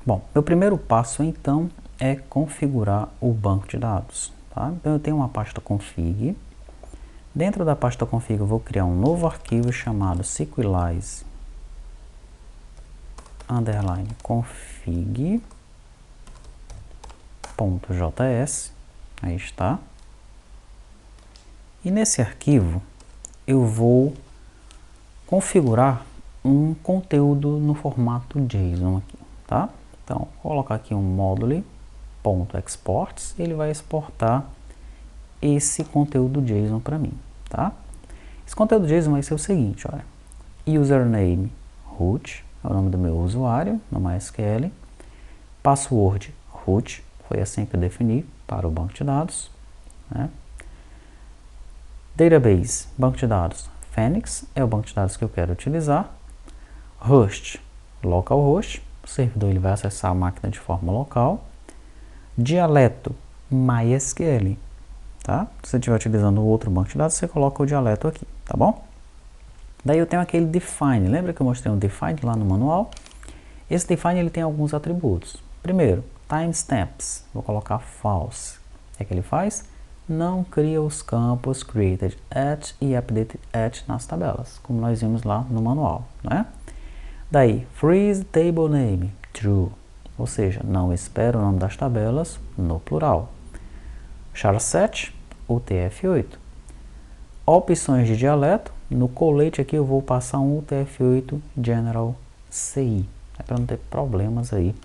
Bom, meu primeiro passo então é configurar o banco de dados. Tá? Então eu tenho uma pasta config. Dentro da pasta config eu vou criar um novo arquivo chamado sequelize_config.js. Aí está. E nesse arquivo eu vou configurar um conteúdo no formato JSON aqui, tá? Então, vou colocar aqui um module.exports e ele vai exportar esse conteúdo JSON para mim, tá? Esse conteúdo JSON vai ser o seguinte, olha, username root, é o nome do meu usuário no MySQL, password root, foi assim que eu defini para o banco de dados, né? Database, banco de dados, Phoenix, é o banco de dados que eu quero utilizar. Host, localhost, o servidor ele vai acessar a máquina de forma local. Dialeto, MySQL, tá? Se você estiver utilizando outro banco de dados, você coloca o dialeto aqui, tá bom? Daí eu tenho aquele define, lembra que eu mostrei um define lá no manual? Esse define ele tem alguns atributos. Primeiro, timestamps, vou colocar false. O que é que ele faz? Não cria os campos created at e updated at nas tabelas, como nós vimos lá no manual, né? Daí, freeze table name, true, ou seja, não espera o nome das tabelas no plural. Charset, UTF-8. Opções de dialeto, no colete aqui eu vou passar um UTF-8 General CI, para não ter problemas aí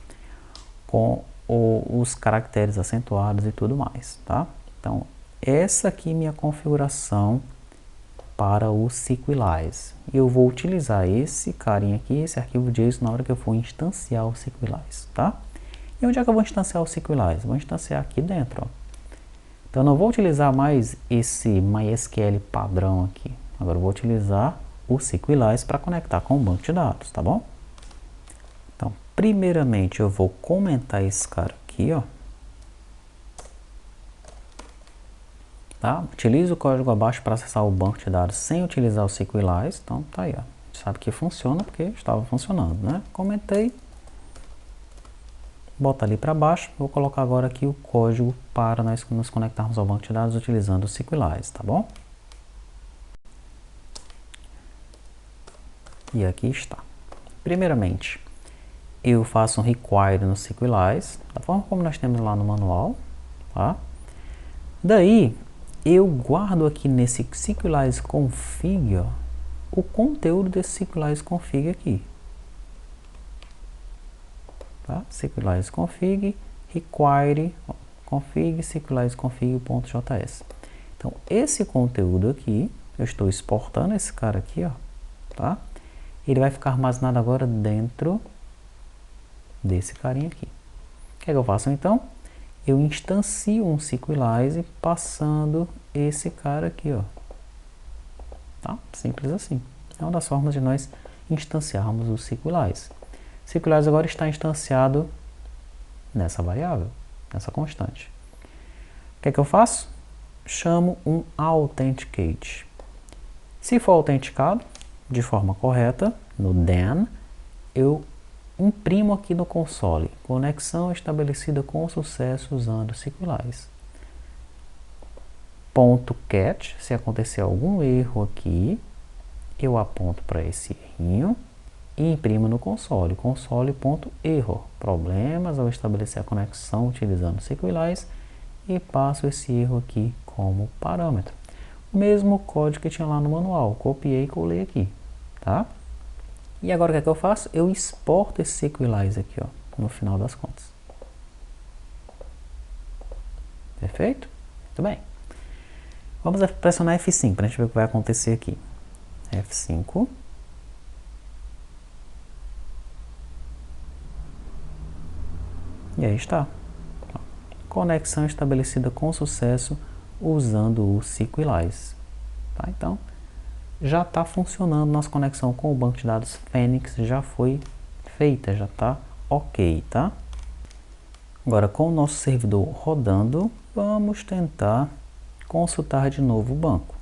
com os caracteres acentuados e tudo mais, tá? Então, essa aqui é minha configuração para o Sequelize. E eu vou utilizar esse carinha aqui, esse arquivo JSON, na hora que eu for instanciar o Sequelize, tá? E onde é que eu vou instanciar o Sequelize? Vou instanciar aqui dentro, ó. Então, eu não vou utilizar mais esse MySQL padrão aqui. Agora, eu vou utilizar o Sequelize para conectar com o banco de dados, tá bom? Então, primeiramente, eu vou comentar esse cara aqui, ó. Tá? Utilize o código abaixo para acessar o banco de dados sem utilizar o Sequelize. Então, tá aí, ó. A gente sabe que funciona porque estava funcionando, né? Comentei. Bota ali para baixo. Vou colocar agora aqui o código para nós nos conectarmos ao banco de dados utilizando o Sequelize, tá bom? E aqui está. Primeiramente, eu faço um require no Sequelize, da forma como nós temos lá no manual, tá? Daí, eu guardo aqui nesse Sequelize config, ó, o conteúdo desse Sequelize config aqui. Tá? Sequelize config, require, ó, config, Sequelize config.js. Então, esse conteúdo aqui, eu estou exportando esse cara aqui, ó, tá? Ele vai ficar armazenado agora dentro desse carinha aqui. O que é que eu faço então? Eu instancio um Sequelize passando esse cara aqui, ó. Tá? Simples assim. É uma das formas de nós instanciarmos o Sequelize. O Sequelize agora está instanciado nessa variável, nessa constante. O que é que eu faço? Chamo um authenticate. Se for autenticado de forma correta, no then, eu imprimo aqui no console, conexão estabelecida com sucesso usando Sequelize. .cat, se acontecer algum erro aqui, eu aponto para esse errinho e imprimo no console, console.error, problemas ao estabelecer a conexão utilizando Sequelize, e passo esse erro aqui como parâmetro. O mesmo código que tinha lá no manual, copiei e colei aqui, tá? E agora o que é que eu faço? Eu exporto esse Sequelize aqui, ó, no final das contas. Perfeito? Muito bem. Vamos pressionar F5 para a gente ver o que vai acontecer aqui. F5. E aí está. Conexão estabelecida com sucesso usando o Sequelize. Tá? Então, já está funcionando nossa conexão com o banco de dados Phoenix, já foi feita, já está ok, tá? Agora, com o nosso servidor rodando, vamos tentar consultar de novo o banco.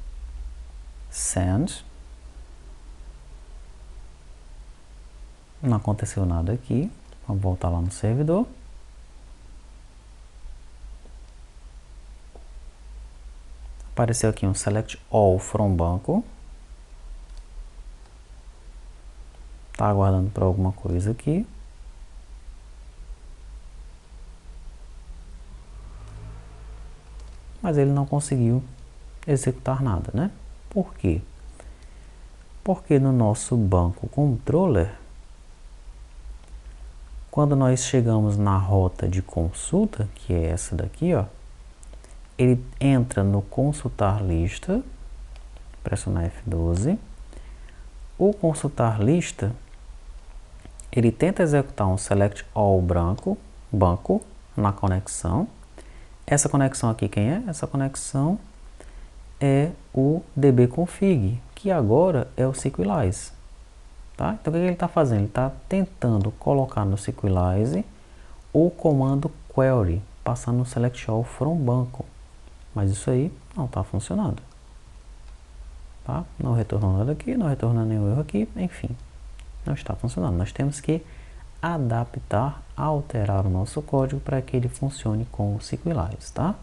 Send. Não aconteceu nada aqui. Vamos voltar lá no servidor. Apareceu aqui um Select All from banco. Tá aguardando para alguma coisa aqui. Mas ele não conseguiu executar nada, né? Por quê? Porque no nosso banco controller, quando nós chegamos na rota de consulta, que é essa daqui, ó, ele entra no consultar lista, pressionar F12. O consultar lista, ele tenta executar um select all banco na conexão. Essa conexão aqui quem é? Essa conexão é o dbconfig, que agora é o Sequelize. Tá? Então o que ele está fazendo? Ele está tentando colocar no Sequelize o comando query, passando no select all from banco. Mas isso aí não está funcionando. Tá? Não retornou nada aqui, não retornou nenhum erro aqui, enfim, não está funcionando. Nós temos que adaptar, alterar o nosso código para que ele funcione com o Sequelize, tá?